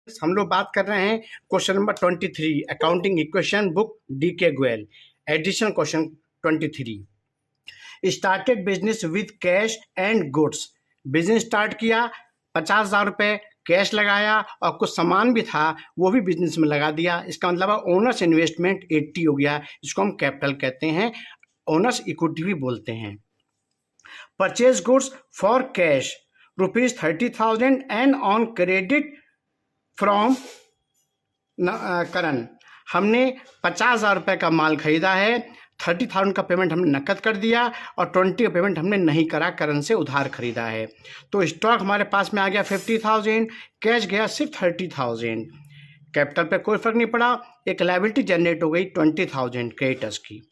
हम लोग बात कर रहे हैं question number 23 accounting equation book DK Goyal edition question 23। Started business with cash and goods. Business start किया, 50,000 रुपये कैश लगाया और कुछ सामान भी था वो भी बिजनेस में लगा दिया। इसका मतलब ओनर्स इन्वेस्टमेंट 80 हो गया। इसको हम कैपिटल कहते हैं, ओनर्स इक्विटी भी बोलते हैं। Purchase goods for cash ₹30,000 and on credit from Karan. हमने 50,000 रुपये का माल खरीदा है, 30,000 का पेमेंट हमने नकद कर दिया और 20 का पेमेंट हमने नहीं करा, करण से उधार खरीदा है। तो स्टॉक हमारे पास में आ गया 50,000, कैश गया सिर्फ 30,000। कैपिटल पे कोई फर्क नहीं पड़ा, एक लायबिलिटी जनरेट हो गई 20,000 क्रेडिटर्स की।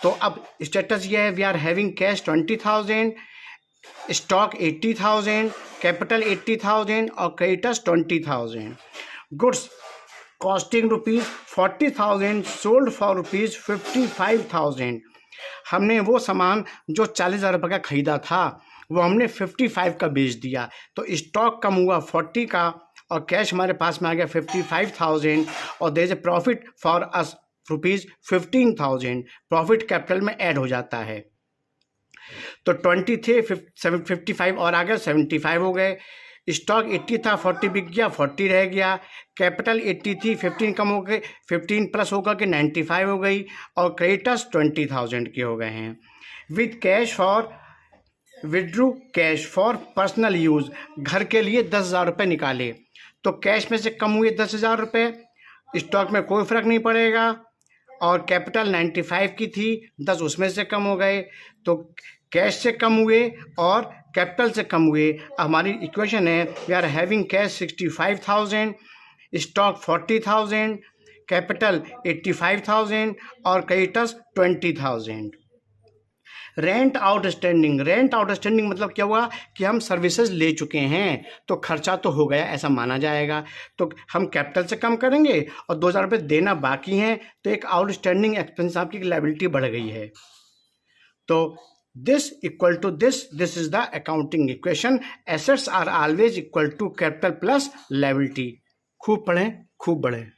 तो अब स्टेटस ये है, we are having cash 20,000, stock 80,000, capital 80,000 और creditors 20,000। Goods costing ₹40,000 sold for ₹55,000। हमने वो सामान जो 40,000 रुपये का खरीदा था वो हमने 55 का बेच दिया। तो स्टॉक कम हुआ 40 का और कैश हमारे पास में आ गया 55,000 और there is a profit for us ₹15,000। Profit capital में ऐड हो जाता है। तो 20 थे, 55 और आ गए, 75 हो गए। स्टॉक 80 था, 40 बिक गया, 40 रह गया। कैपिटल 80 थी, 15 कम हो गए, 15 प्लस होकर के 95 हो गई और क्रेडिटर्स 20,000 के हो गए हैं। With cash for withdrew cash for personal use, घर के लिए 10,000 रुपये निकाले। तो कैश में से कम हुए 10,000 रुपये, स्टॉक में कोई फ़र्क नहीं पड़ेगा और कैपिटल 95 की थी, 10 उसमें से कम हो गए। तो कैश से कम हुए और कैपिटल से कम हुए। हमारी इक्वेशन है, we are having cash 65,000, stock 40,000, capital 85,000 और creditors 20,000। Rent outstanding, rent outstanding मतलब क्या हुआ कि हम सर्विसेज ले चुके हैं तो खर्चा तो हो गया ऐसा माना जाएगा। तो हम कैपिटल से कम करेंगे और 2,000 रुपये देना बाकी हैं तो एक आउटस्टैंडिंग एक्सपेंस आपकी लायबिलिटी बढ़ गई है। तो this equal to this is the accounting equation. Assets are always equal to capital plus liability. खूब पढ़ें, खूब बढ़ें।